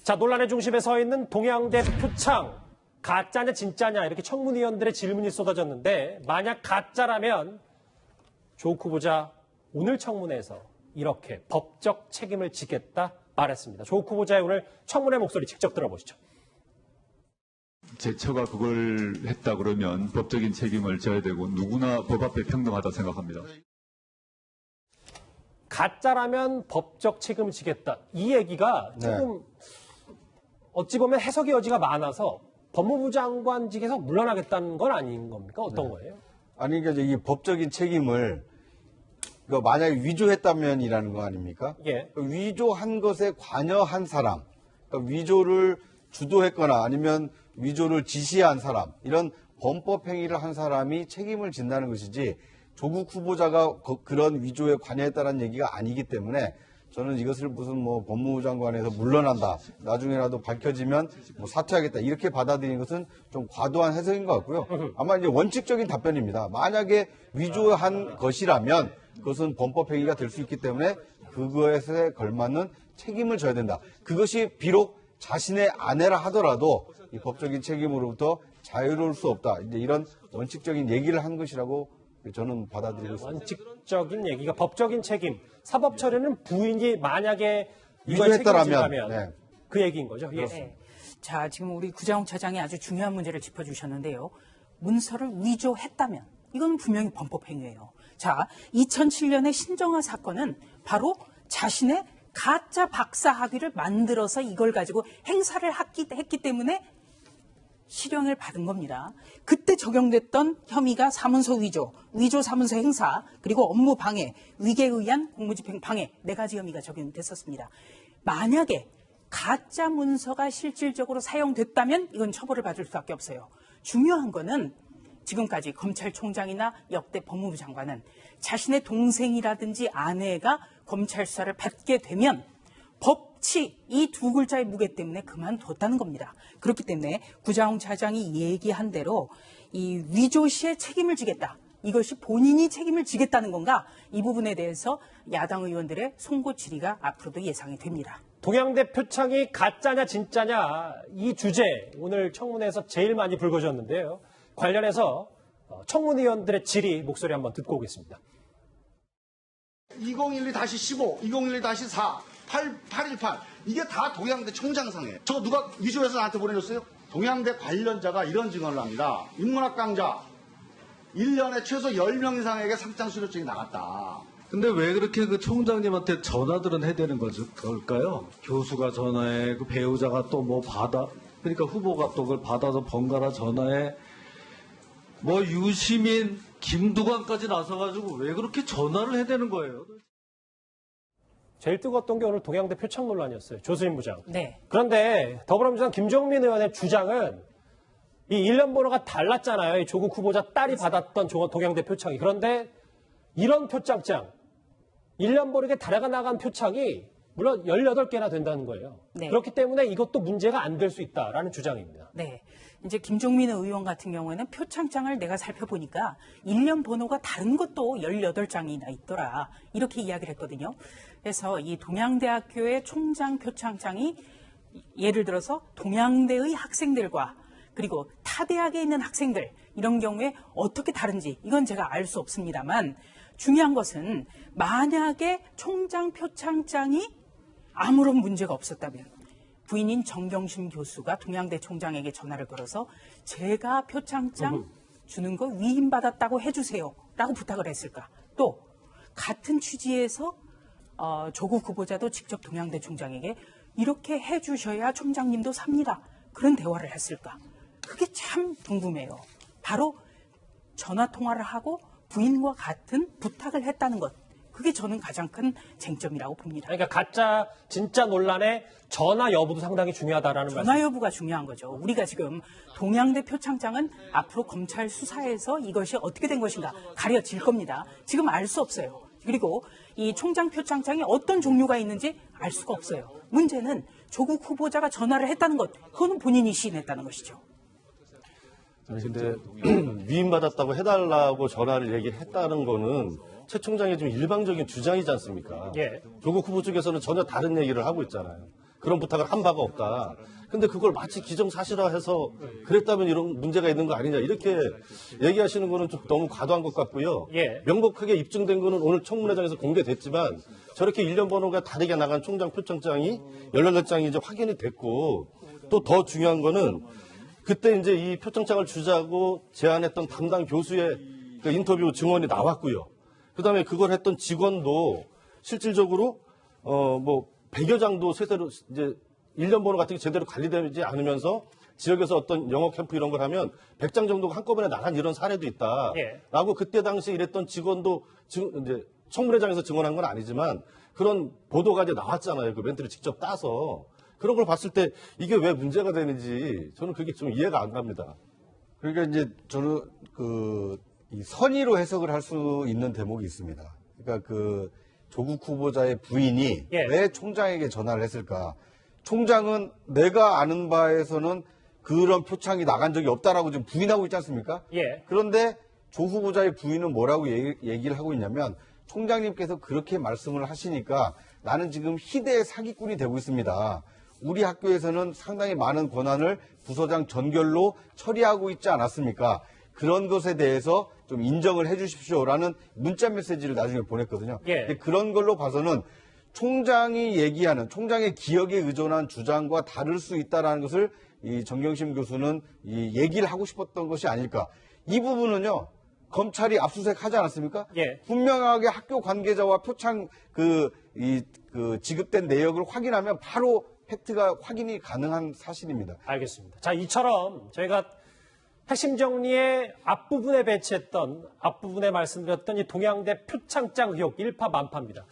자, 논란의 중심에 서 있는 동양대 표창. 가짜냐 진짜냐 이렇게 청문위원들의 질문이 쏟아졌는데 만약 가짜라면 조국 후보자 오늘 청문회에서 이렇게 법적 책임을 지겠다 말했습니다. 조국 후보자의 오늘 청문회 목소리 직접 들어보시죠. 제 처가 그걸 했다 그러면 법적인 책임을 져야 되고 누구나 법 앞에 평등하다 생각합니다. 가짜라면 법적 책임을 지겠다. 이 얘기가 조금 어찌 보면 해석의 여지가 많아서 법무부 장관직에서 물러나겠다는 건 아닌 겁니까? 어떤 거예요? 아니, 그러니까 이 법적인 책임을 만약에 위조했다면이라는 거 아닙니까? 예. 위조한 것에 관여한 사람, 그러니까 위조를 주도했거나 아니면 위조를 지시한 사람, 이런 범법 행위를 한 사람이 책임을 진다는 것이지 조국 후보자가 그런 위조에 관여했다는 얘기가 아니기 때문에 저는 이것을 무슨 법무부 장관에서 물러난다, 나중에라도 밝혀지면 사퇴하겠다 이렇게 받아들이는 것은 좀 과도한 해석인 것 같고요. 아마 이제 원칙적인 답변입니다. 만약에 위조한 것이라면 그것은 범법 행위가 될 수 있기 때문에 그것에 걸맞는 책임을 져야 된다. 그것이 비록 자신의 아내라 하더라도 이 법적인 책임으로부터 자유로울 수 없다. 이제 이런 원칙적인 얘기를 한 것이라고 저는 받아들이고 있습니다. 원칙적인 얘기가 법적인 책임, 사법 처리는 부인이 만약에 위조했다라면 그 얘기인 거죠. 예. 네. 자, 지금 우리 구자홍 차장이 아주 중요한 문제를 짚어주셨는데요. 문서를 위조했다면 이건 분명히 범법 행위예요. 자, 2007년의 신정아 사건은 바로 자신의 가짜 박사 학위를 만들어서 이걸 가지고 행사를 했기 때문에 실형을 받은 겁니다. 그때 적용됐던 혐의가 사문서 위조, 위조 사문서 행사, 그리고 업무 방해, 위계에 의한 공무집행 방해 4가지 혐의가 적용됐었습니다. 만약에 가짜 문서가 실질적으로 사용됐다면 이건 처벌을 받을 수밖에 없어요. 중요한 거는 지금까지 검찰총장이나 역대 법무부 장관은 자신의 동생이라든지 아내가 검찰 수사를 받게 되면 법치 이 2글자의 무게 때문에 그만뒀다는 겁니다. 그렇기 때문에 구자홍 차장이 얘기한 대로 이 위조 시에 책임을 지겠다. 이것이 본인이 책임을 지겠다는 건가? 이 부분에 대해서 야당 의원들의 송구 질의가 앞으로도 예상이 됩니다. 동양대 표창이 가짜냐 진짜냐 이 주제 오늘 청문회에서 제일 많이 불거졌는데요. 관련해서 청문위원들의 질의 목소리 한번 듣고 오겠습니다. 2012-15, 2012-4, 818 이게 다 동양대 총장상이에요. 저거 누가 위조해서 나한테 보내줬어요? 동양대 관련자가 이런 증언을 합니다. 인문학 강좌 1년에 최소 10명 이상에게 상장 수료증이 나갔다. 근데 왜 그렇게 그 총장님한테 전화들은 해야 되는 걸까요? 교수가 전화해, 그 배우자가 또 그러니까 후보가 또 그걸 받아서 번갈아 전화해. 유시민, 김두관까지 나서가지고 왜 그렇게 전화를 해야 되는 거예요? 제일 뜨거웠던 게 오늘 동양대 표창 논란이었어요. 조수진 부장. 네. 그런데 더불어민주당 김종민 의원의 주장은 이 1년 번호가 달랐잖아요. 이 조국 후보자 딸이 받았던 동양대 표창이. 그런데 이런 표창장, 1년 번호에 달아가 나간 표창이 물론 18개나 된다는 거예요. 네. 그렇기 때문에 이것도 문제가 안 될 수 있다라는 주장입니다. 네. 이제 김종민 의원 같은 경우에는 표창장을 내가 살펴보니까 1년 번호가 다른 것도 18장이나 있더라. 이렇게 이야기를 했거든요. 그래서 이 동양대학교의 총장 표창장이 예를 들어서 동양대의 학생들과 그리고 타 대학에 있는 학생들 이런 경우에 어떻게 다른지 이건 제가 알 수 없습니다만 중요한 것은 만약에 총장 표창장이 아무런 문제가 없었다면 부인인 정경심 교수가 동양대 총장에게 전화를 걸어서 제가 표창장 주는 거 위임받았다고 해주세요 라고 부탁을 했을까. 또 같은 취지에서 조국 후보자도 직접 동양대 총장에게 이렇게 해주셔야 총장님도 삽니다. 그런 대화를 했을까. 그게 참 궁금해요. 바로 전화통화를 하고 부인과 같은 부탁을 했다는 것. 그게 저는 가장 큰 쟁점이라고 봅니다. 그러니까 가짜 진짜 논란의 전화 여부도 상당히 중요하다라는 말씀. 전화 여부가 중요한 거죠. 우리가 지금 동양대 표창장은 앞으로 검찰 수사에서 이것이 어떻게 된 것인가 가려질 겁니다. 지금 알 수 없어요. 그리고 이 총장 표창장이 어떤 종류가 있는지 알 수가 없어요. 문제는 조국 후보자가 전화를 했다는 것. 그거는 본인이 시인했다는 것이죠. 근데 위임받았다고 해달라고 전화를 얘기했다는 거는 최 총장의 좀 일방적인 주장이지 않습니까? 예. 조국 후보 쪽에서는 전혀 다른 얘기를 하고 있잖아요. 그런 부탁을 한 바가 없다. 근데 그걸 마치 기정사실화해서 그랬다면 이런 문제가 있는 거 아니냐 이렇게 얘기하시는 거는 좀 너무 과도한 것 같고요. 예. 명백하게 입증된 거는 오늘 청문회장에서 공개됐지만 저렇게 일련 번호가 다르게 나간 총장 표창장이 18장이 이제 확인이 됐고 또 더 중요한 거는 그때 이제 이 표창장을 주자고 제안했던 담당 교수의 그 인터뷰 증언이 나왔고요. 그다음에 그걸 했던 직원도 실질적으로 뭐 100여 장도 세대로 이제 일련 번호 같은 게 제대로 관리되지 않으면서 지역에서 어떤 영어 캠프 이런 걸 하면 100장 정도가 한꺼번에 나간 이런 사례도 있다. 예. 라고 그때 당시 이랬던 직원도 이제 청문회장에서 증언한 건 아니지만 그런 보도가 이제 나왔잖아요. 그 멘트를 직접 따서. 그런 걸 봤을 때 이게 왜 문제가 되는지 저는 그게 좀 이해가 안 갑니다. 그러니까 이제 저는 이 선의로 해석을 할 수 있는 대목이 있습니다. 그러니까 그 조국 후보자의 부인이 예. 왜 총장에게 전화를 했을까? 총장은 내가 아는 바에서는 그런 표창이 나간 적이 없다라고 지금 부인하고 있지 않습니까? 예. 그런데 조 후보자의 부인은 뭐라고 얘기를 하고 있냐면 총장님께서 그렇게 말씀을 하시니까 나는 지금 희대의 사기꾼이 되고 있습니다. 우리 학교에서는 상당히 많은 권한을 부서장 전결로 처리하고 있지 않았습니까? 그런 것에 대해서 좀 인정을 해 주십시오라는 문자 메시지를 나중에 보냈거든요. 예. 근데 그런 걸로 봐서는 총장이 얘기하는 총장의 기억에 의존한 주장과 다를 수 있다라는 것을 이 정경심 교수는 이 얘기를 하고 싶었던 것이 아닐까. 이 부분은요. 검찰이 압수수색 하지 않았습니까? 예. 분명하게 학교 관계자와 표창 지급된 내역을 확인하면 바로 팩트가 확인이 가능한 사실입니다. 알겠습니다. 자, 이처럼 저희가 핵심 정리의 앞부분에 말씀드렸던 이 동양대 표창장 의혹 일파만파입니다.